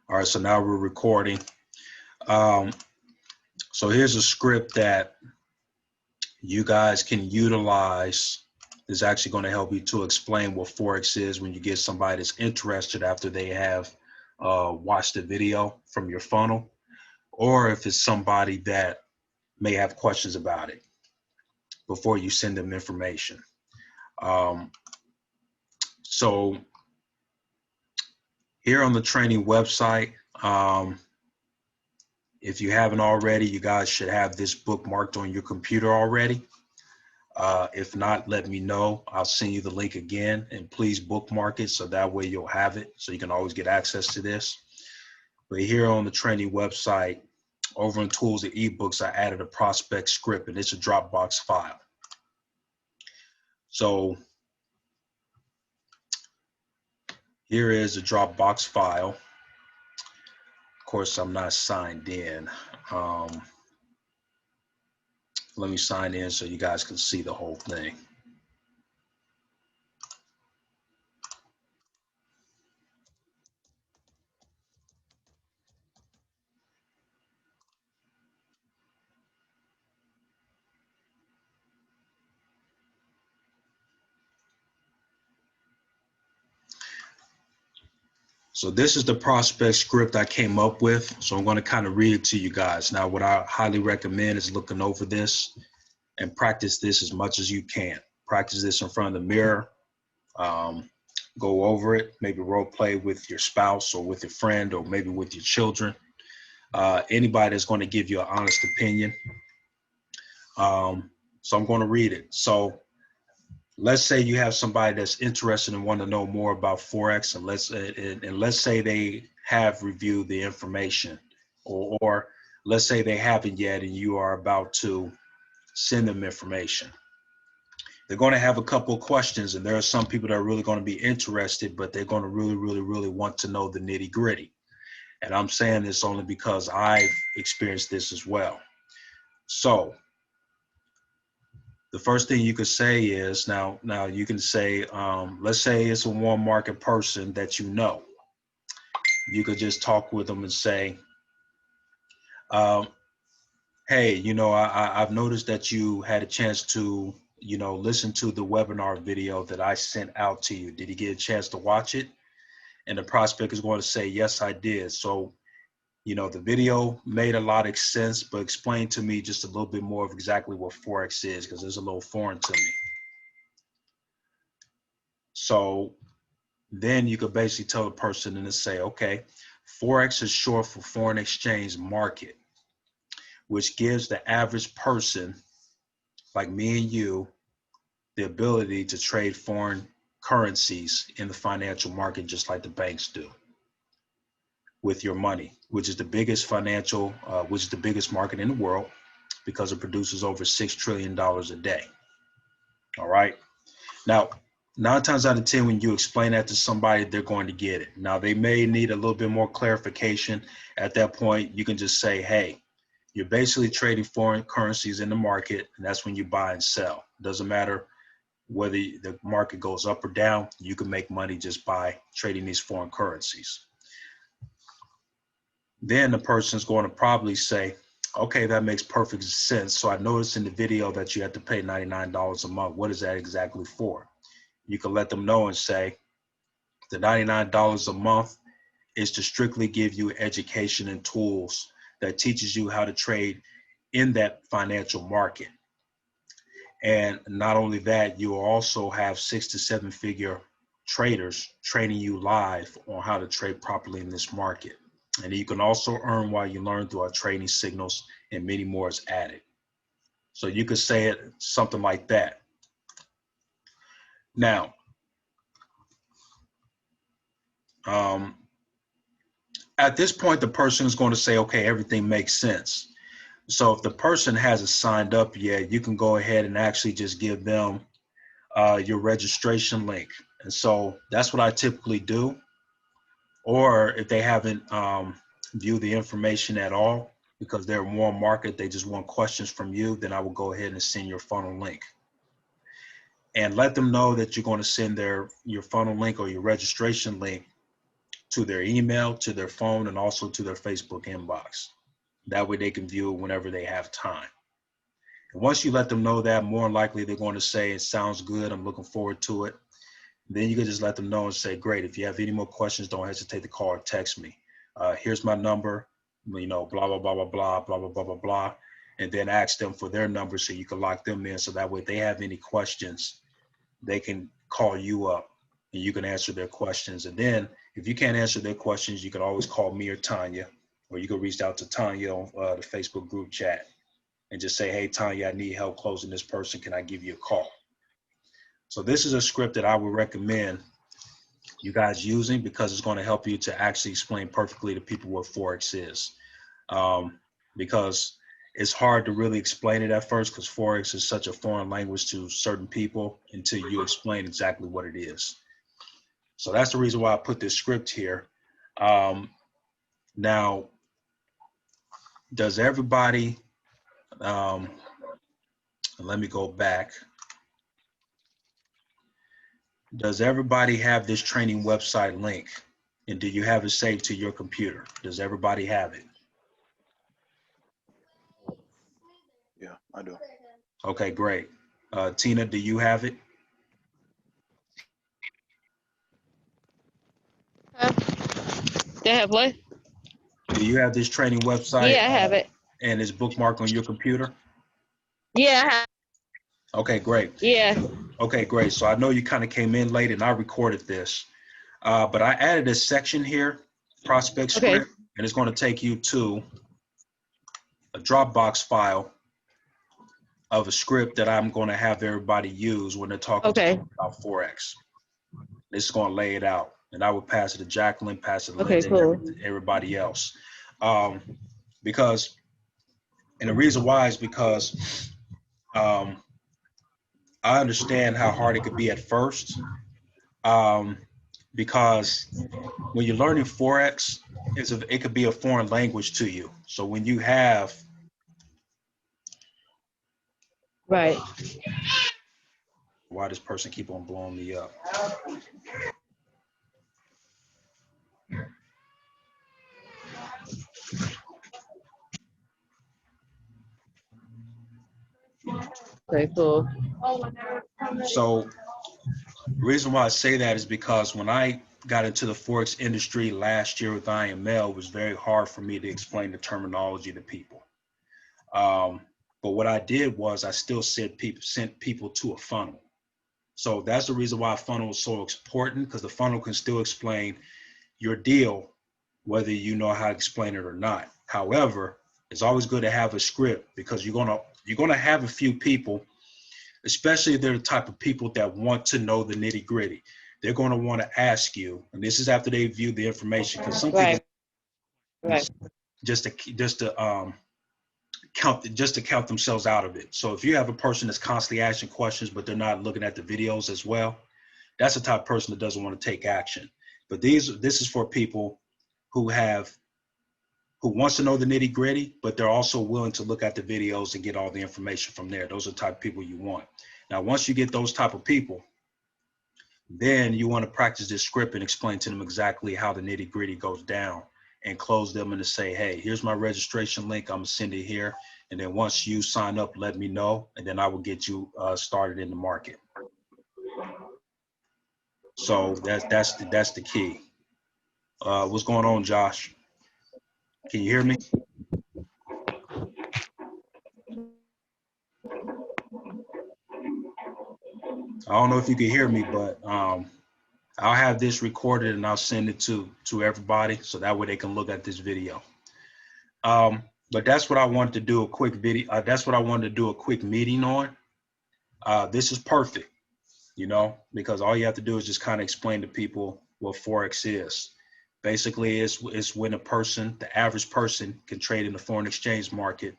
All right, so now we're recording. Um, so here's a script that you guys can utilize. It's actually going to help you to explain what Forex is when you get somebody that's interested after they have watched the video from your funnel, or if it's somebody that may have questions about it before you send them information. Um, so here on the training website, if you haven't already, you guys should have this bookmarked on your computer already. If not, let me know. I'll send you the link again, and please bookmark it so that way you'll have it so you can always get access to this. But here on the training website, over in tools and ebooks, I added a prospect script, and it's a Dropbox file. So here is a Dropbox file. Of course, I'm not signed in. Let me sign in so you guys can see the whole thing. So this is the prospect script I came up with. So I'm going to kind of read it to you guys. Now, what I highly recommend is looking over this and practice this as much as you can. Practice this in front of the mirror. Go over it, maybe role play with your spouse or with your friend or maybe with your children. Anybody that's going to give you an honest opinion. So I'm going to read it. So let's say you have somebody that's interested and want to know more about Forex, and let's say they have reviewed the information, or let's say they haven't yet and you are about to send them information. They're going to have a couple of questions, and there are some people that are really going to be interested, but they're going to really want to know the nitty gritty. And I'm saying this only because I've experienced this as well. So the first thing you could say is, now you can say, let's say it's a warm market person that you know. You could just talk with them and say, hey, I've noticed that you had a chance to, listen to the webinar video that I sent out to you. Did you get a chance to watch it? And the prospect is going to say, yes, I did. So, the video made a lot of sense, but explain to me just a little bit more of exactly what Forex is, because it's a little foreign to me. So then you could basically tell the person and to say, okay, Forex is short for foreign exchange market, which gives the average person like me and you the ability to trade foreign currencies in the financial market just like the banks do with your money, which is the biggest market in the world because it produces over $6 trillion a day. All right. Now, 9 times out of 10, when you explain that to somebody, they're going to get it. Now, they may need a little bit more clarification. At that point, you can just say, hey, you're basically trading foreign currencies in the market, and that's when you buy and sell. It doesn't matter whether the market goes up or down. You can make money just by trading these foreign currencies. Then the person's going to probably say, okay, that makes perfect sense. So I noticed in the video that you have to pay $99 a month. What is that exactly for? You can let them know and say, the $99 a month is to strictly give you education and tools that teaches you how to trade in that financial market. And not only that, you will also have 6 to 7 figure traders training you live on how to trade properly in this market. And you can also earn while you learn through our trading signals, and many more is added. So you could say it something like that. Now, at this point, the person is going to say, okay, everything makes sense. So if the person hasn't signed up yet, you can go ahead and actually just give them your registration link. And so that's what I typically do. Or if they haven't viewed the information at all, because they're a warm market, they just want questions from you, then I will go ahead and send your funnel link. And let them know that you're going to send your funnel link or your registration link to their email, to their phone, and also to their Facebook inbox. That way they can view it whenever they have time. And once you let them know that, more than likely they're going to say, it sounds good, I'm looking forward to it. Then you can just let them know and say, great, if you have any more questions, don't hesitate to call or text me. Here's my number, blah, blah, blah, blah, blah, blah, blah, blah, blah, blah. And then ask them for their number so you can lock them in. So that way, if they have any questions, they can call you up and you can answer their questions. And then if you can't answer their questions, you can always call me or Tanya, or you can reach out to Tanya on the Facebook group chat and just say, hey, Tanya, I need help closing this person. Can I give you a call? So this is a script that I would recommend you guys using because it's going to help you to actually explain perfectly to people what Forex is. Because it's hard to really explain it at first because Forex is such a foreign language to certain people until you explain exactly what it is. So that's the reason why I put this script here. Now, does everybody, let me go back. Does everybody have this training website link? And do you have it saved to your computer? Does everybody have it? Yeah, I do. Okay, great. Tina, do you have it? They have what? Do you have this training website? Yeah, I have it. And it's bookmarked on your computer? Yeah, I have. Okay, great. Yeah. Okay, great. So I know you kind of came in late and I recorded this, but I added a section here, prospect script, Okay. and it's going to take you to a Dropbox file of a script that I'm going to have everybody use when they're talking about Forex. It's going to lay it out, and I will pass it to Jacqueline, pass it to Linda, and everybody else. Because, and the reason why is because I understand how hard it could be at first. Because when you're learning Forex, it could be a foreign language to you. So when you have, right. Why does person keep on blowing me up? Okay, cool. So the reason why I say that is because when I got into the Forex industry last year with IML, it was very hard for me to explain the terminology to people. But what I did was I still sent people to a funnel. So that's the reason why a funnel is so important, because the funnel can still explain your deal, whether you know how to explain it or not. However, it's always good to have a script because you're gonna have a few people, especially if they're the type of people that want to know the nitty gritty. They're going to want to ask you, and this is after they view the information, because some people just to count themselves out of it. So if you have a person that's constantly asking questions, but they're not looking at the videos as well, that's the type of person that doesn't want to take action. But this is for people who wants to know the nitty gritty, but they're also willing to look at the videos and get all the information from there. Those are the type of people you want. Now, once you get those type of people, then you want to practice this script and explain to them exactly how the nitty gritty goes down and close them in to say, hey, here's my registration link. I'm gonna send it here. And then once you sign up, let me know. And then I will get you started in the market. So that's the key. What's going on, Josh? Can you hear me? I don't know if you can hear me, but I'll have this recorded and I'll send it to everybody so that way they can look at this video. But that's what I wanted to do a quick video. That's what I wanted to do a quick meeting on. This is perfect, because all you have to do is just kind of explain to people what Forex is. Basically, it's when the average person can trade in the foreign exchange market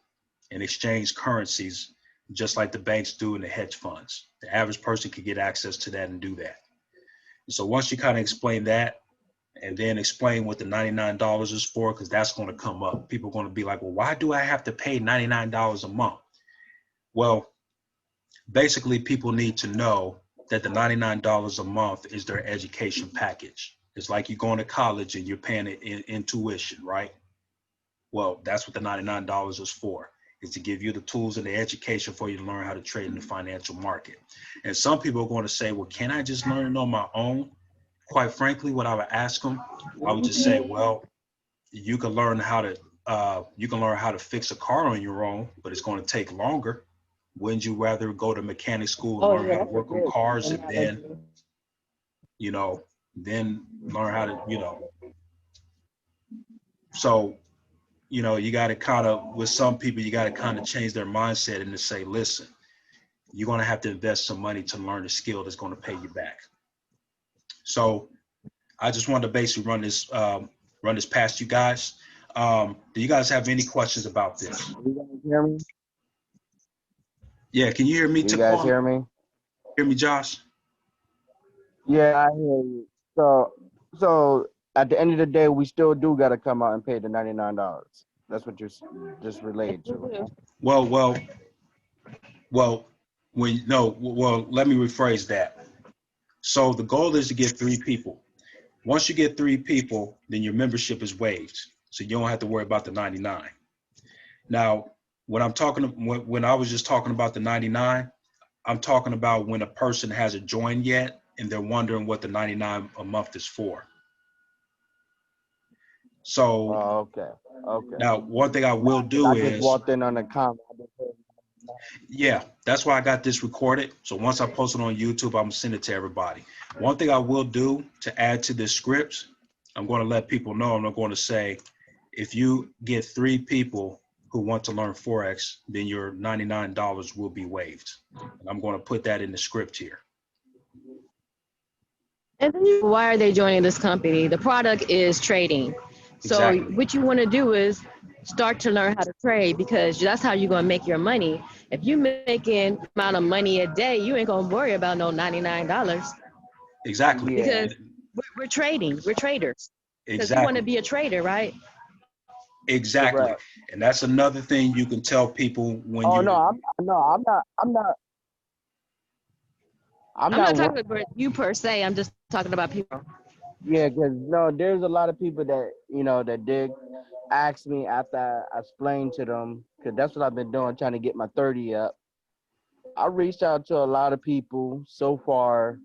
and exchange currencies just like the banks do in the hedge funds. The average person can get access to that and do that. And so once you kind of explain that, and then explain what the $99 is for, because that's going to come up. People are going to be like, well, why do I have to pay $99 a month? Well, basically, people need to know that the $99 a month is their education package. It's like you're going to college and you're paying it in tuition, right? Well, that's what the $99 is for, is to give you the tools and the education for you to learn how to trade in the financial market. And some people are going to say, well, can I just learn it on my own? Quite frankly, what I would ask them, I would just say, well, you can learn how to fix a car on your own, but it's going to take longer. Wouldn't you rather go to mechanic school and Oh learn yeah, how to that's a work on good cars and then, analogy. you know, then learn how to, so, you got to kind of, with some people, you got to kind of change their mindset and to say, listen, you're going to have to invest some money to learn a skill that's going to pay you back. So I just wanted to basically run this past you guys. Do you guys have any questions about this? You guys hear me? Yeah, can you hear me, You guys Taquan? hear me? Hear me, Josh? Yeah, I hear you. So at the end of the day, we still do got to come out and pay the $99. That's what you're just relayed to. Well, let me rephrase that. So the goal is to get 3 people. Once you get 3 people, then your membership is waived. So you don't have to worry about the 99. Now, when I was just talking about the 99, I'm talking about when a person hasn't joined yet and they're wondering what the 99 a month is for. So Okay. now one thing I will do I just is, walked in on the comment. yeah, that's why I got this recorded. So once I post it on YouTube, I'm gonna send it to everybody. One thing I will do to add to this script, I'm going to let people know, I'm going to say, if you get 3 people who want to learn Forex, then your $99 will be waived. And I'm going to put that in the script here. And then why are they joining this company? The product is trading. So Exactly. what you want to do is start to learn how to trade, because that's how you're going to make your money. If you making amount of money a day, you ain't going to worry about no $99, Exactly. Yeah. because we're trading. We're traders. Because you want to Exactly. be a trader, right? Exactly. Correct. And that's another thing you can tell people when Oh you're, no, I'm not. I'm not talking about you per se. I'm just talking about people. Yeah, because no, there's a lot of people that that did ask me after I explained to them, because that's what I've been doing, trying to get my 30 up. I reached out to a lot of people. So far,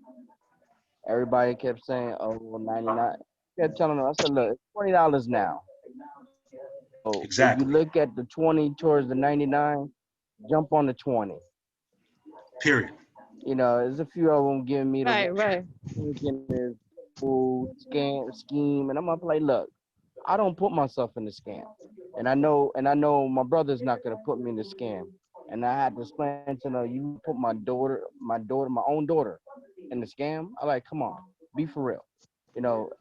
everybody kept saying, "Oh, well, 99." Kept telling them, I said, "Look, it's $20 now. So if you exactly. look at the 20 towards the 99, jump on the 20." Period. There's a few of them giving me the Right. thinking is food scheme, and I'm up like, look, I don't put myself in the scam, and I know my brother's not gonna put me in the scam, and I had to explain to them, you put my own daughter, in the scam. I like, come on, be for real.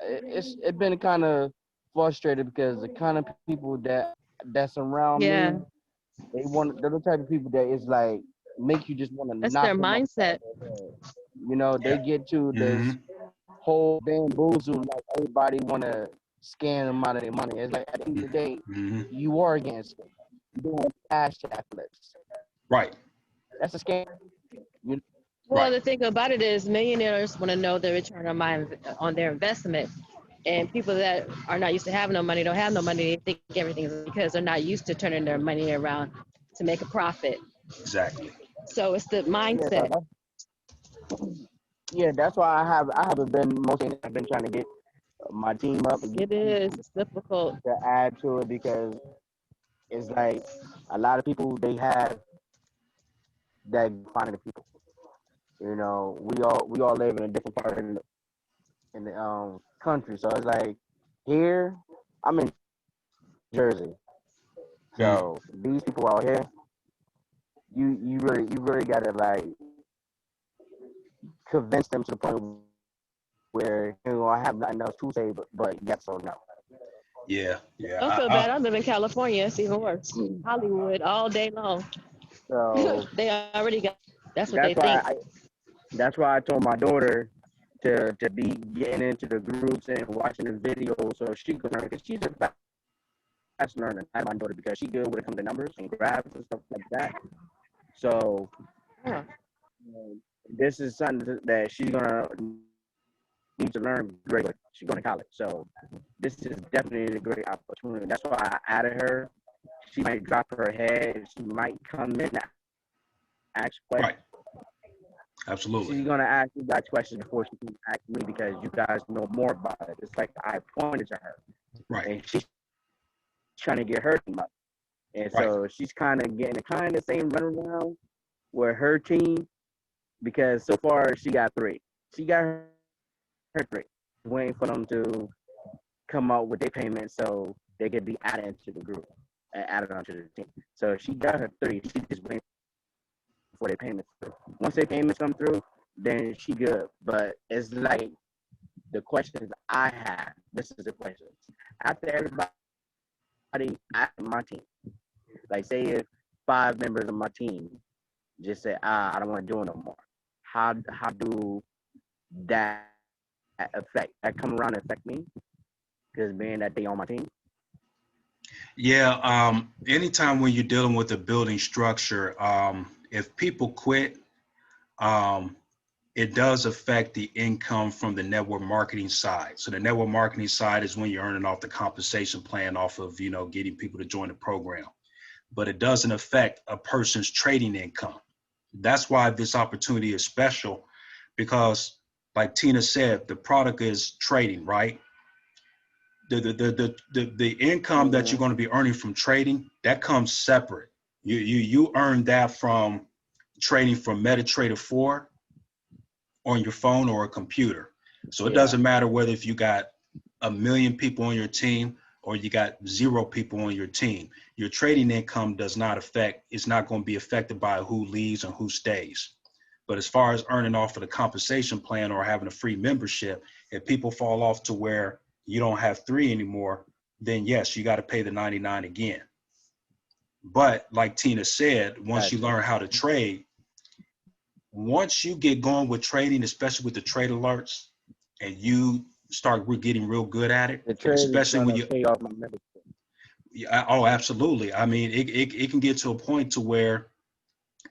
It's been kind of frustrated because the kind of people that's around Yeah. me, they're the type of people that is like make you just want to That's knock their them mindset. upside their head. They Yeah. get to Mm-hmm. this whole bamboozle, like everybody want to scam them out of their money. It's like at the end of the day, Mm-hmm. you are against it. You're doing cash flips. Right. That's a scam. You Well, Right. the thing about it is, millionaires want to know the return on their investment, and people that are not used to having no money don't have no money. They think everything is because they're not used to turning their money around to make a profit. Exactly. So it's the yeah, so mindset. that's why I haven't been mostly. I've been trying to get my team up and get It is. It's difficult. to add to it, because it's like a lot of people they have that finding the people. We all live in a different part in the country, so it's like here I'm in Jersey, Mm. so these people out here, you really gotta like convince them to the point where I have nothing else to say but yes or no. Yeah. Yeah. Don't feel bad. I live in California. It's even worse. Hollywood all day long. So They already got. That's what they that's why think. I told my daughter to be getting into the groups and watching the videos so she could learn, because she's a fast learner. I my daughter, because she good when it comes to numbers and graphs and stuff like that. So Yeah. this is something that she's gonna needs to learn great. She's going to college. So this is definitely a great opportunity. That's why I added her. She might drop her head. She might come in and ask questions. Right. Absolutely. She's gonna ask you guys questions before she can ask me because you guys know more about it. It's like I pointed to her, Right. and she's trying to get her team up, and Right. so she's kind of getting the same runaround with her team because so far she got 3. She got her 3. Waiting for them to come out with their payments so they could be added into the group and added onto the team. So she got her 3. She's just waiting for their payments through. Once their payments come through, then she good. But it's like the questions I have. This is the questions after everybody at my team. Like say if 5 members of my team just say, I don't want to do it no more. How do that come around and affect me? Because being that they on my team. Yeah. Anytime when you're dealing with a building structure, if people quit, it does affect the income from the network marketing side. So the network marketing side is when you're earning off the compensation plan off of, getting people to join the program. But it doesn't affect a person's trading income. That's why this opportunity is special, because like Tina said, the product is trading, right? The income that you're going to be earning from trading, that comes separate. You earn that from trading from MetaTrader 4 on your phone or a computer. So it doesn't matter whether if you got 1 million people on your team or you got 0 people on your team. Your trading income is not going to be affected by who leaves and who stays. But as far as earning off of the compensation plan or having a free membership, if people fall off to where you don't have 3 anymore, then yes, you got to pay the 99 again. But like Tina said, once you learn how to trade, once you get going with trading, especially with the trade alerts, and you start getting real good at it, especially when you pay off my membership. Oh, absolutely. I mean, it can get to a point to where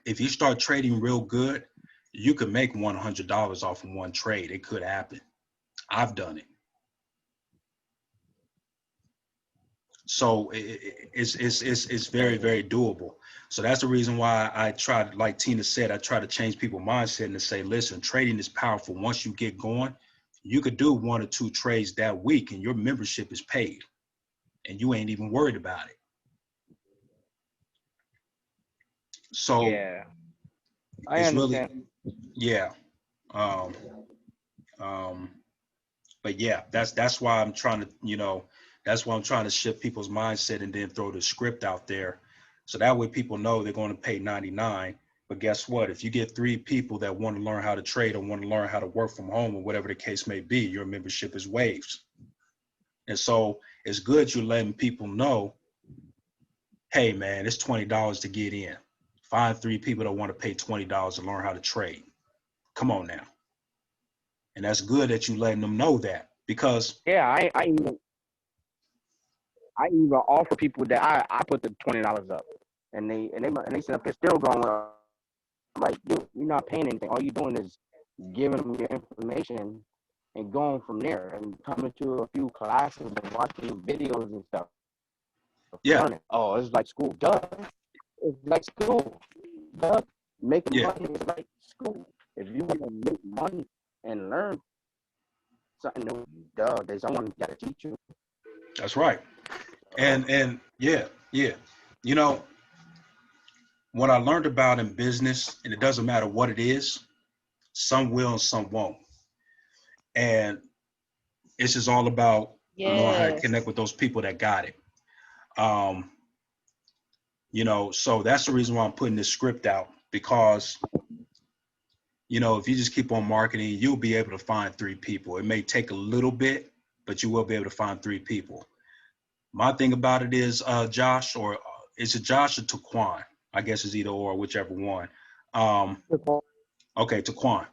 if you start trading real good, you could make $100 off of one trade. It could happen. I've done it. So it's very, very doable. So that's the reason why I tried, like Tina said, I try to change people's mindset and to say, listen, trading is powerful. Once you get going, you could do 1 or 2 trades that week and your membership is paid and you ain't even worried about it. So Yeah, I it's understand. really, yeah. But yeah, that's why I'm trying to, that's why I'm trying to shift people's mindset and then throw the script out there. So that way people know they're going to pay 99. But guess what? If you get 3 people that want to learn how to trade or want to learn how to work from home or whatever the case may be, your membership is waived. And so it's good you're letting people know, hey man, it's $20 to get in. Find 3 people that want to pay $20 to learn how to trade. Come on now. And that's good that you letting them know that, because I even offer people that I put the $20 up, and they sit up there still going, like, dude, you're not paying anything. All you're doing is giving them your information and going from there and coming to a few classes and watching videos and stuff. yeah, Learning. Oh, it's like school. Duh. It's like school. Duh. Making yeah, money is like school. If you want to make money and learn something new, duh, there's someone got to teach you. that's right. And yeah. What I learned about in business, and it doesn't matter what it is, some will and some won't. And it's just all about knowing how to connect with those people that got it. So that's the reason why I'm putting this script out, because, if you just keep on marketing, you'll be able to find 3 people. It may take a little bit, but you will be able to find 3 people. My thing about it is, Josh, or is it Josh or Taquan? I guess it's either or, whichever one. Okay, Taquan.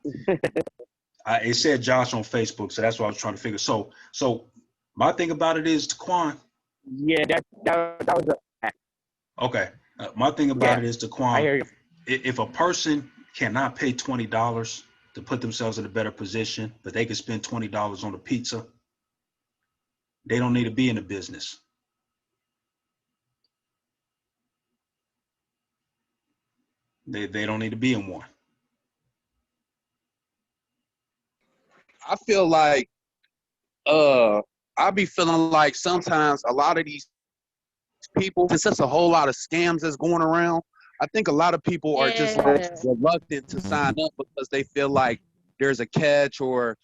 It said Josh on Facebook, so that's what I was trying to figure. So my thing about it is, Taquan. Yeah, that was Okay, my thing about it is, Taquan. I hear you. If a person cannot pay $20, to put themselves in a better position, but they could spend $20 on a pizza. They don't need to be in the business. They don't need to be in one. I feel like I be feeling like sometimes a lot of these people, there's just a whole lot of scams that's going around. I think a lot of people are just like Yeah. reluctant to sign up because they feel like there's a catch or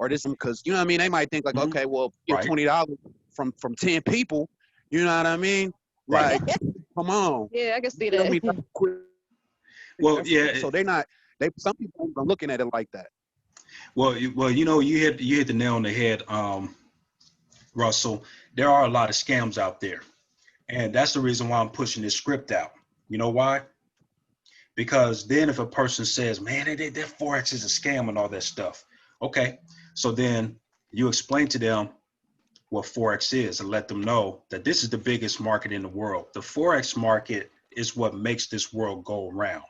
this, because you know what I mean, they might think like, Mhm. okay, well, get Right. $20 from 10 people, you know what I mean? Right. Like, come on. Yeah, I can see You feel me? that. Well, yeah. So some people are looking at it like that. Well, you know, you hit the nail on the head, Russell. There are a lot of scams out there, and that's the reason why I'm pushing this script out. You know why? Because then if a person says, "Man, that forex is a scam" and all that stuff, okay, so then you explain to them what forex is and let them know that this is the biggest market in the world. The forex market is what makes this world go around.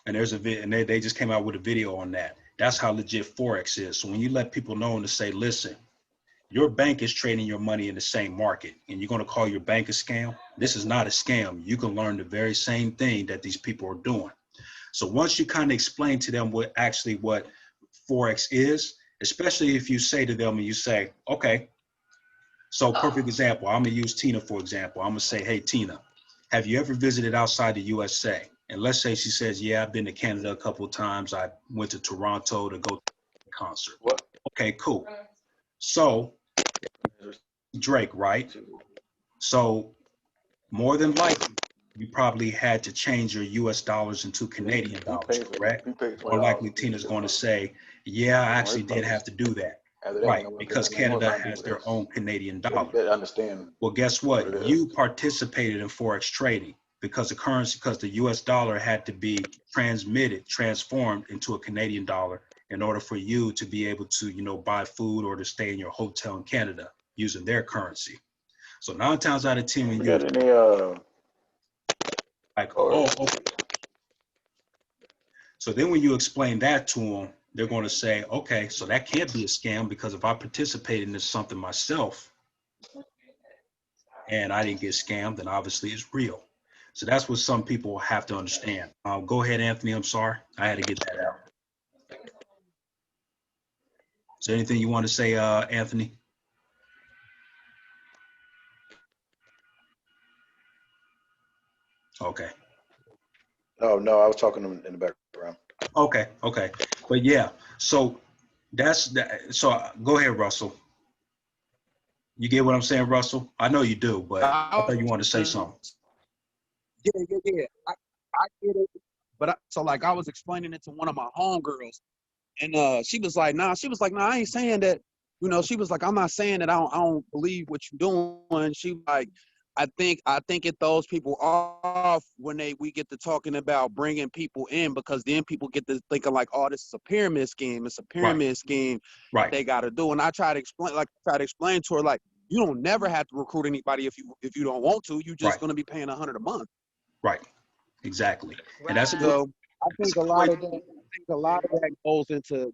And there's a and they just came out with a video on that. That's how legit forex is. So when you let people know and to say, listen, your bank is trading your money in the same market, and you're going to call your bank a scam, this is not a scam. You can learn the very same thing that these people are doing. So once you kind of explain to them what forex is, especially if you say to them and you say, okay, so perfect example, I'm going to use Tina for example. I'm going to say, hey, Tina, have you ever visited outside the USA? And let's say she says, yeah, I've been to Canada a couple of times. I went to Toronto to go to a concert. What? Okay, cool. So Drake, right? So more than likely, you probably had to change your US dollars into Canadian dollars, correct? More likely Tina's going to say, yeah, I actually did have to do that. Right, because Canada has their own Canadian dollar. They understand. Well, guess what what? it is. You participated in forex trading because the US dollar had to be transformed into a Canadian dollar in order for you to be able to, you know, buy food or to stay in your hotel in Canada using their currency. So 9 times out of 10, when We you got any like, or- oh, okay. So then when you explain that to them, they're going to say, okay, so that can't be a scam because if I participated in this something myself and I didn't get scammed, then obviously it's real. So that's what some people have to understand. Go ahead, Anthony. I'm sorry. I had to get that out. Is there anything you want to say, Anthony? Okay. Oh no, I was talking in the background. Okay. Okay. But yeah, so that's that. So go ahead, Russell. You get what I'm saying, Russell? I know you do, but I thought you wanted to say something. Yeah. I get it. But so like I was explaining it to one of my homegirls, and she was like, nah, I ain't saying that. You know, she was like, I'm not saying that I don't believe what you're doing. She was like, I think it throws people off when we get to talking about bringing people in, because then people get to thinking like, oh, this is a pyramid scheme. It's a pyramid scheme Right. they got to do. And I try to explain to her, like, you don't never have to recruit anybody if you don't want to. You're just Right. going to be paying $100 a month. Right. Exactly. And that's a good. So I think a lot of that goes into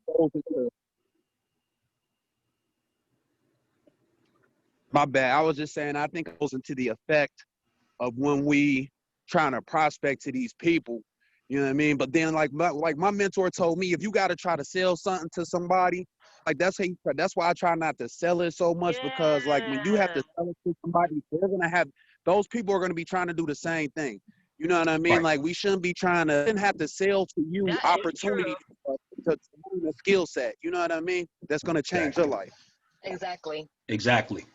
my bad. I was just saying, I think it goes into the effect of when we trying to prospect to these people, you know what I mean? But then like my mentor told me, if you got to try to sell something to somebody, like that's why I try not to sell it so much, because like when you have to sell it to somebody, those people are going to be trying to do the same thing. You know what I mean? Right. Like we shouldn't have to sell to you That is opportunity to learn a skill set. You know what I mean? That's going to change your life. Exactly.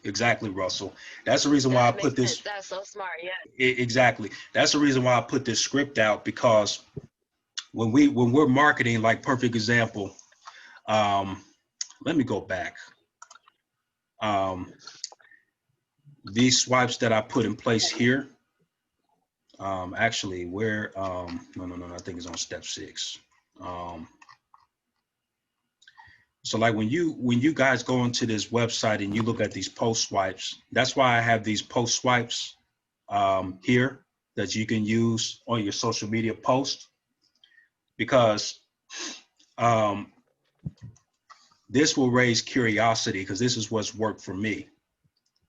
Exactly, Russell. That's the reason why I That put makes this. sense. That's so smart. Yeah. Exactly. That's the reason why I put this script out, because when we're marketing, like perfect example, let me go back. These swipes that I put in place here, actually where, no, I think it's on step 6. So like when you guys go into this website and you look at these post swipes, that's why I have these post swipes here that you can use on your social media post. because this will raise curiosity, because this is what's worked for me.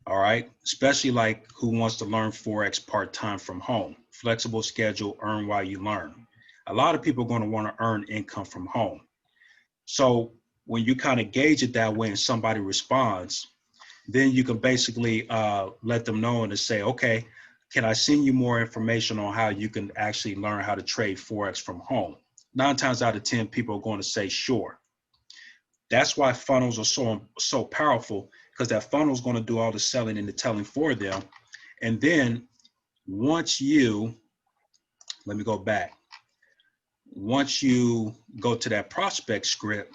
All right. Especially like who wants to learn Forex part-time from home, flexible schedule, earn while you learn. A lot of people are going to want to earn income from home. So when you kind of gauge it that way and somebody responds, then you can basically let them know and to say, okay, can I send you more information on how you can actually learn how to trade Forex from home? 9 times out of 10, people are going to say, sure. That's why funnels are so powerful, because that funnel is going to do all the selling and the telling for them. And then once you, let me go back. Once you go to that prospect script,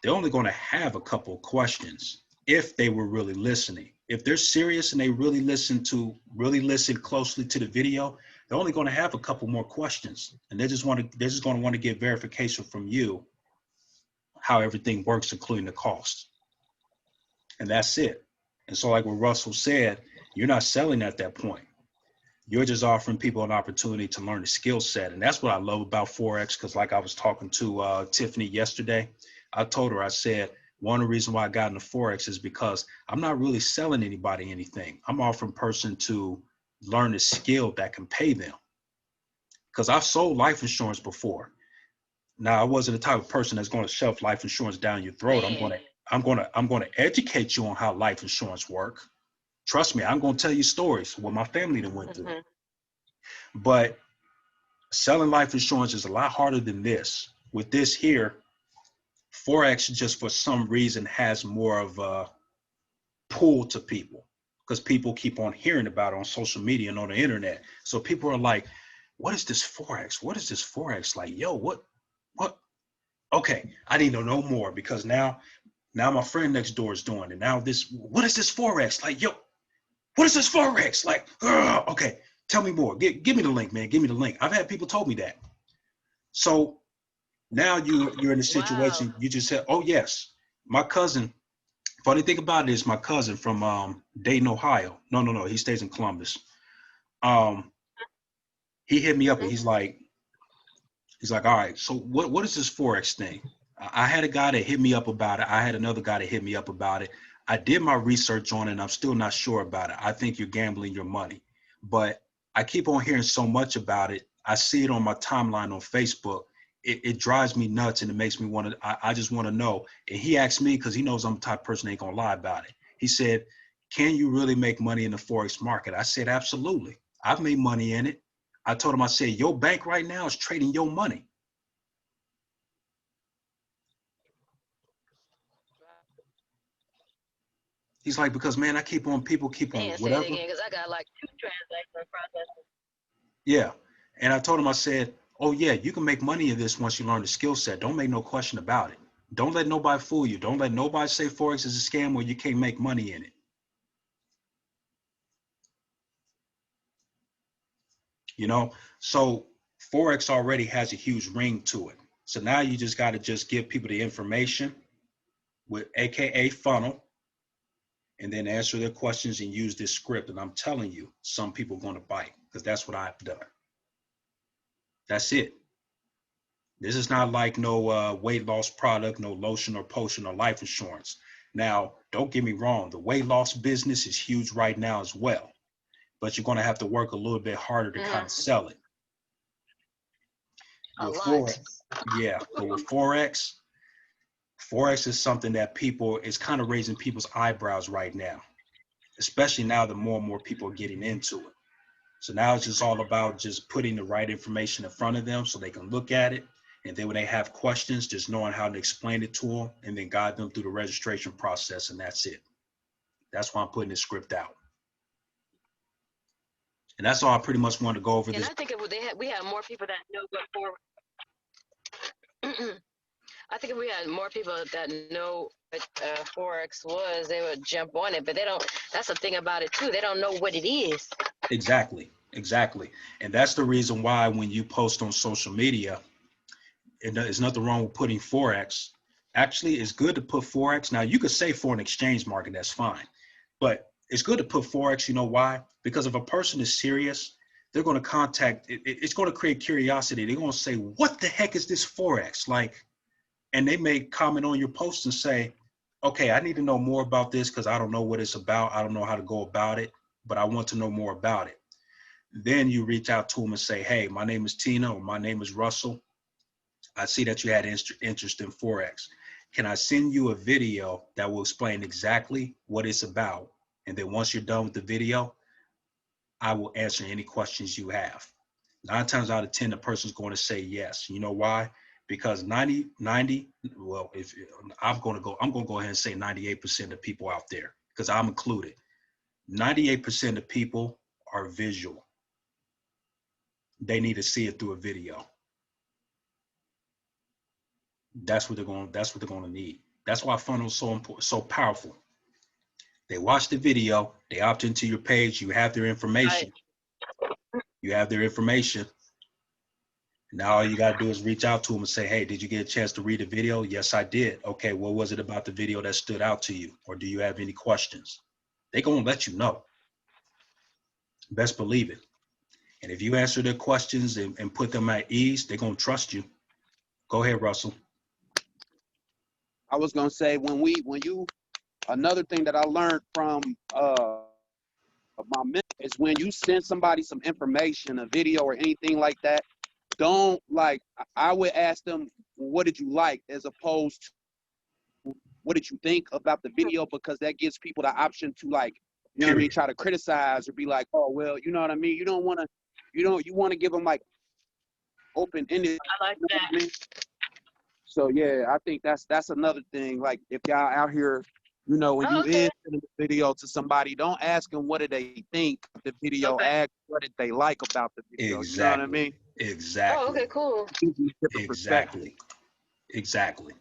they're only going to have a couple of questions if they were really listening. If they're serious and they really listen closely to the video, they're only going to have a couple more questions, and they're just going to want to get verification from you how everything works, including the cost. And that's it. And so like what Russell said, you're not selling at that point. You're just offering people an opportunity to learn the skill set. And that's what I love about Forex, because like I was talking to Tiffany yesterday, I told her, I said, one of the reasons why I got into Forex is because I'm not really selling anybody anything. I'm offering a person to learn a skill that can pay them. Because I've sold life insurance before. Now, I wasn't the type of person that's going to shove life insurance down your throat. I'm going to educate you on how life insurance work. Trust me, I'm going to tell you stories what my family done went through. But selling life insurance is a lot harder than this. With this here, Forex just for some reason has more of a pull to people, because people keep on hearing about it on social media and on the internet. So people are like, what is this Forex? What is this Forex? Like, yo, what? Okay, I need to know more, because now my friend next door is doing it. Now what is this Forex? Like, yo, what is this Forex? Like, okay, tell me more. Give me the link, man. Give me the link. I've had people told me that. So now you're in a situation, wow. You just said, oh yes, my cousin, funny thing about it is my cousin from Dayton, Ohio. No, he stays in Columbus. He hit me up and he's like, all right, so what is this Forex thing? I had a guy that hit me up about it. I had another guy that hit me up about it. I did my research on it and I'm still not sure about it. I think you're gambling your money, but I keep on hearing so much about it. I see it on my timeline on Facebook. It drives me nuts and it makes me want to, I just want to know. And he asked me, because he knows I'm the type of person that ain't gonna lie about it. He said, can you really make money in the Forex market? I said, absolutely. I've made money in it. I told him, I said, your bank right now is trading your money. He's like, because man, people keep on whatever. Because I got like 2 transactions processing. Yeah. And I told him, I said, oh yeah, you can make money in this once you learn the skill set. Don't make no question about it. Don't let nobody fool you. Don't let nobody say Forex is a scam or you can't make money in it. You know, so Forex already has a huge ring to it. So now you just got to just give people the information with AKA funnel, and then answer their questions and use this script. And I'm telling you, some people are going to bite, because that's what I've done. That's it. This is not like no weight loss product, no lotion or potion or life insurance. Now, don't get me wrong. The weight loss business is huge right now as well, but you're going to have to work a little bit harder to kind of sell it. With Forex, yeah, but with Forex is something that is kind of raising people's eyebrows right now, especially now that more and more people are getting into it. So now it's just all about just putting the right information in front of them so they can look at it. And then when they have questions, just knowing how to explain it to them and then guide them through the registration process. And that's it. That's why I'm putting this script out. And that's all I pretty much want to go over this. And I think we had more people that know what I think if we had more people that know what Forex was, they would jump on it. But they don't. That's the thing about it too. They don't know what it is. Exactly. And that's the reason why when you post on social media, there's nothing wrong with putting Forex. Actually, it's good to put Forex. Now, you could say foreign exchange market, that's fine. But it's good to put Forex. You know why? Because if a person is serious, they're going to contact, it's going to create curiosity. They're going to say, what the heck is this Forex? Like, and they may comment on your post and say, okay, I need to know more about this because I don't know what it's about. I don't know how to go about it, but I want to know more about it. Then you reach out to them and say, hey, my name is Tina, or my name is Russell. I see that you had interest in Forex. Can I send you a video that will explain exactly what it's about? And then once you're done with the video, I will answer any questions you have. 9 times out of 10, the person's going to say yes. You know why? Because 90, well, if I'm going to go ahead and say 98% of people out there, because I'm included. 98% of people are visual. They need to see it through a video. That's what they're going to need. That's why funnel is so important, so powerful. They watch the video, they opt into your page, you have their information. You have their information. Now all you got to do is reach out to them and say, hey, did you get a chance to read the video? Yes, I did. Okay, what was it about the video that stood out to you? Or do you have any questions? They're going to let you know. Best believe it. And if you answer their questions and put them at ease, they're going to trust you. Go ahead, Russell. I was gonna say another thing that I learned from my mentor is when you send somebody some information, a video or anything like that, don't I would ask them, what did you like, as opposed to what did you think about the video, because that gives people the option to, like, you know what I mean, try to criticize or be like, oh, well, you know what I mean? You don't want to, you want to give them like open-ended. I like that. I mean? So yeah, I think that's another thing. Like, if y'all out here, you know, when you is sending a video to somebody, don't ask them what did they think of the video. Ask what did they like about the video. Exactly. You know what I mean? Exactly. Oh, okay, cool. Exactly. Exactly.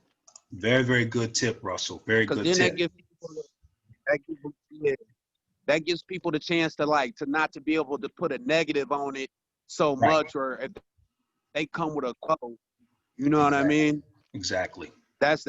Very, very good tip, Russell. Very good Because then tip. that gives people the chance to not to be able to put a negative on it so Right. much, or if they come with a quote, you know what I mean? Exactly. That's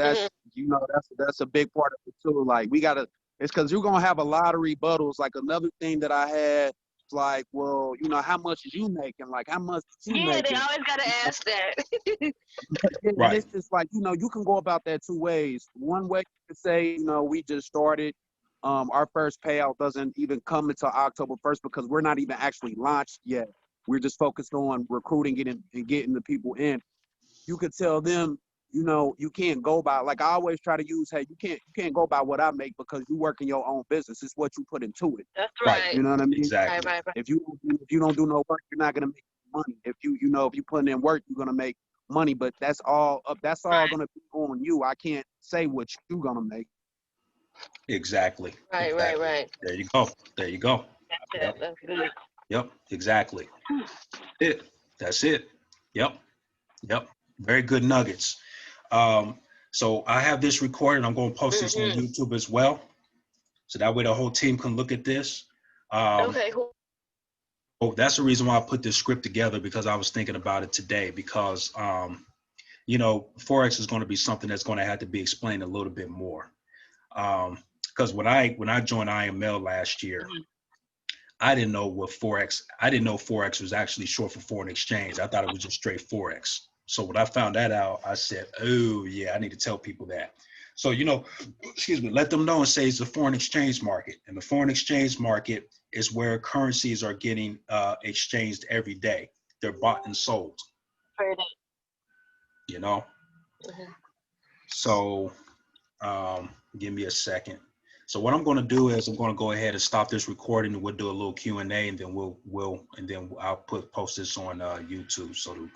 you know, that's a big part of it too. Like, it's because you're gonna have a lot of rebuttals. Like, another thing that I had, like, well, you know, how much is you making? Like, how much is you Yeah, making? they always gotta ask that. And Right. it's just like, you know, you can go about that 2 ways. One way, you can say, you know, we just started. Our first payout doesn't even come until October 1st because we're not even actually launched yet. We're just focused on recruiting it and getting the people in. You could tell them, you know, you can't go by, like, I always try to use, hey, you can't go by what I make because you work in your own business. It's what you put into it. That's Right. right. You know what I mean? Exactly. Right. If you don't do no work, you're not gonna make money. If you put in work, you're gonna make money. But that's all gonna be on you. I can't say what you're gonna make. Exactly. Right. Exactly. Right. There you go. There you go. That's it. That's good. Yep. Exactly. That's it. Yep. Yep. Very good nuggets. So I have this recorded. I'm going to post this on YouTube as well. So that way the whole team can look at this. Okay, cool. Oh, that's the reason why I put this script together, because I was thinking about it today, because, you know, Forex is going to be something that's going to have to be explained a little bit more. Because when I joined IML last year, I didn't know Forex was actually short for foreign exchange. I thought it was just straight Forex. So when I found that out, I said, oh yeah, I need to tell people that. So, you know, let them know and say it's a foreign exchange market. And the foreign exchange market is where currencies are getting exchanged every day. They're bought and sold, you know? So give me a second. So what I'm going to do is I'm going to go ahead and stop this recording, and we'll do a little Q&A, and then I'll post this on YouTube. So